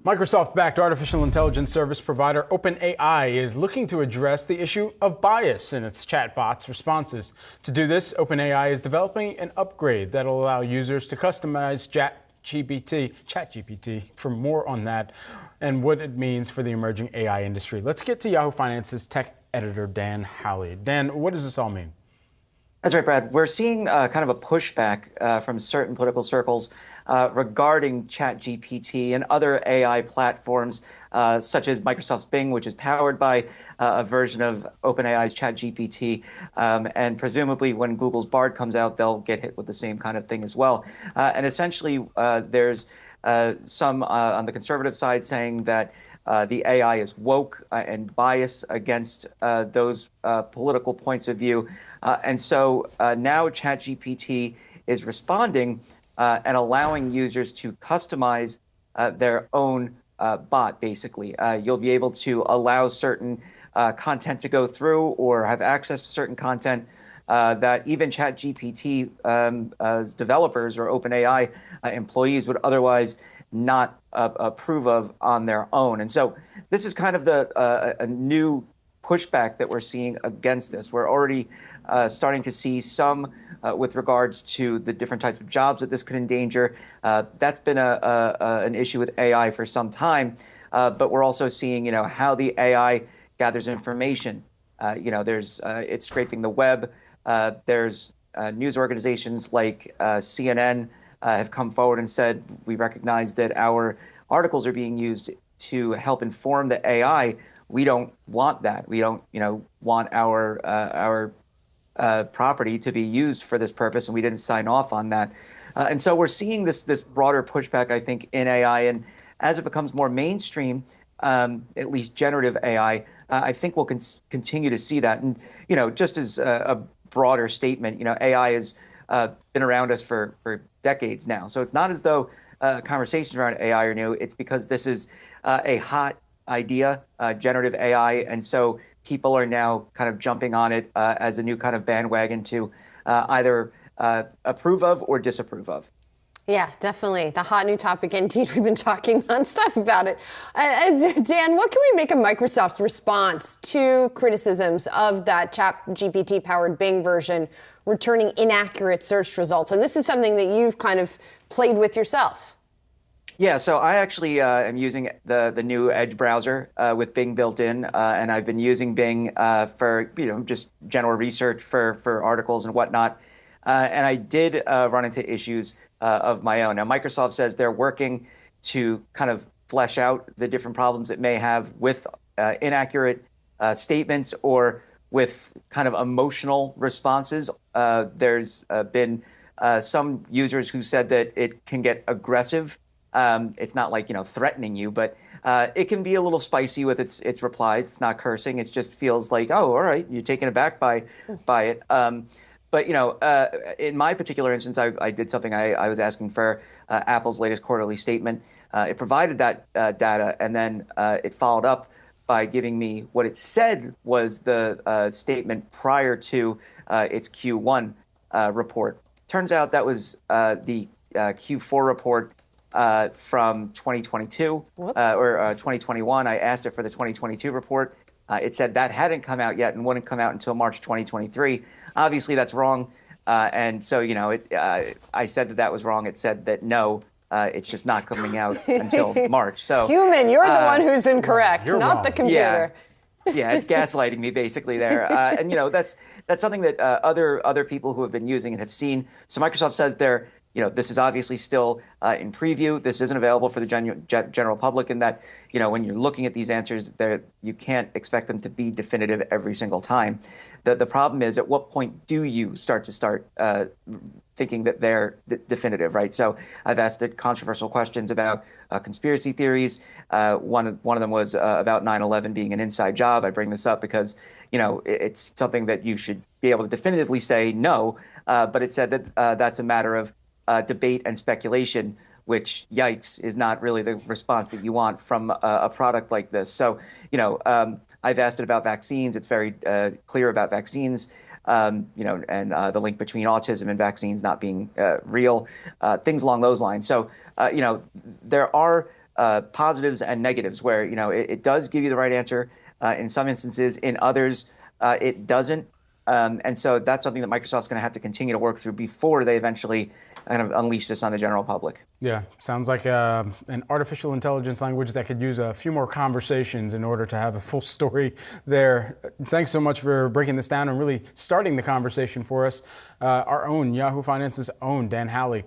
Microsoft-backed artificial intelligence service provider OpenAI is looking to address the issue of bias in its chatbots' responses. To do this, OpenAI is developing an upgrade that will allow users to customize ChatGPT. For more on that and what it means for the emerging AI industry, let's get to Yahoo Finance's tech editor, Dan Howley. Dan, what does this all mean? That's right, Brad. We're seeing kind of a pushback from certain political circles regarding ChatGPT and other AI platforms, such as Microsoft's Bing, which is powered by a version of OpenAI's ChatGPT. And presumably when Google's Bard comes out, they'll get hit with the same kind of thing as well. And essentially, there's some on the conservative side saying that the AI is woke and biased against those political points of view. And so now ChatGPT is responding and allowing users to customize their own bot, basically. You'll be able to allow certain content to go through or have access to certain content that even ChatGPT developers or OpenAI employees would otherwise not approve of on their own. And so this is kind of a new pushback that we're seeing against this. We're already starting to see some with regards to the different types of jobs that this could endanger. That's been an issue with AI for some time, but we're also seeing, how the AI gathers information. There's it's scraping the web. There's news organizations like CNN have come forward and said, we recognize that our articles are being used to help inform the AI. We don't want that. We don't, want our property to be used for this purpose, and we didn't sign off on that. And so we're seeing this broader pushback, I think, in AI. And as it becomes more mainstream, at least generative AI, I think we'll continue to see that. And, just as a broader statement, AI has been around us for decades now. So it's not as though conversations around AI are new. It's because this is a hot idea, generative AI. And so people are now kind of jumping on it as a new kind of bandwagon to either approve of or disapprove of. Yeah, definitely. The hot new topic. Indeed, we've been talking nonstop about it. Dan, what can we make of Microsoft's response to criticisms of that ChatGPT-powered Bing version returning inaccurate search results? And this is something that you've kind of played with yourself. Yeah, so I actually am using the new Edge browser with Bing built in, and I've been using Bing for just general research for articles and whatnot. And I did run into issues of my own. Now, Microsoft says they're working to kind of flesh out the different problems it may have with inaccurate statements or with kind of emotional responses. There's been some users who said that it can get aggressive. It's not like, threatening you, but it can be a little spicy with its replies. It's not cursing. It just feels like, oh, all right, you're taken aback by it. But, in my particular instance, I did something. I was asking for Apple's latest quarterly statement. It provided that data, and then it followed up by giving me what it said was the statement prior to its Q1 report. Turns out that was the Q4 report from 2022 or 2021. I asked it for the 2022 report. It said that hadn't come out yet and wouldn't come out until March 2023. Obviously, that's wrong. And so, I said that was wrong. It said that no, it's just not coming out until March. So human, you're the one who's incorrect, not wrong. the computer. Yeah, it's gaslighting me basically there. And that's something that other people who have been using it have seen. So Microsoft says this is obviously still in preview. This isn't available for the general public, and that, when you're looking at these answers, you can't expect them to be definitive every single time. The problem is, at what point do you start thinking that they're definitive, right? So I've asked it controversial questions about conspiracy theories. One of them was about 9/11 being an inside job. I bring this up because, it's something that you should be able to definitively say no, but it said that that's a matter of debate and speculation, which, yikes, is not really the response that you want from a product like this. So, I've asked it about vaccines. It's very clear about vaccines, and the link between autism and vaccines not being real, things along those lines. So, there are positives and negatives, where it does give you the right answer in some instances, in others it doesn't. And so that's something that Microsoft's going to have to continue to work through before they eventually kind of unleash this on the general public. Yeah, sounds like an artificial intelligence language that could use a few more conversations in order to have a full story there. Thanks so much for breaking this down and really starting the conversation for us. Our own Yahoo Finance's own Dan Howley.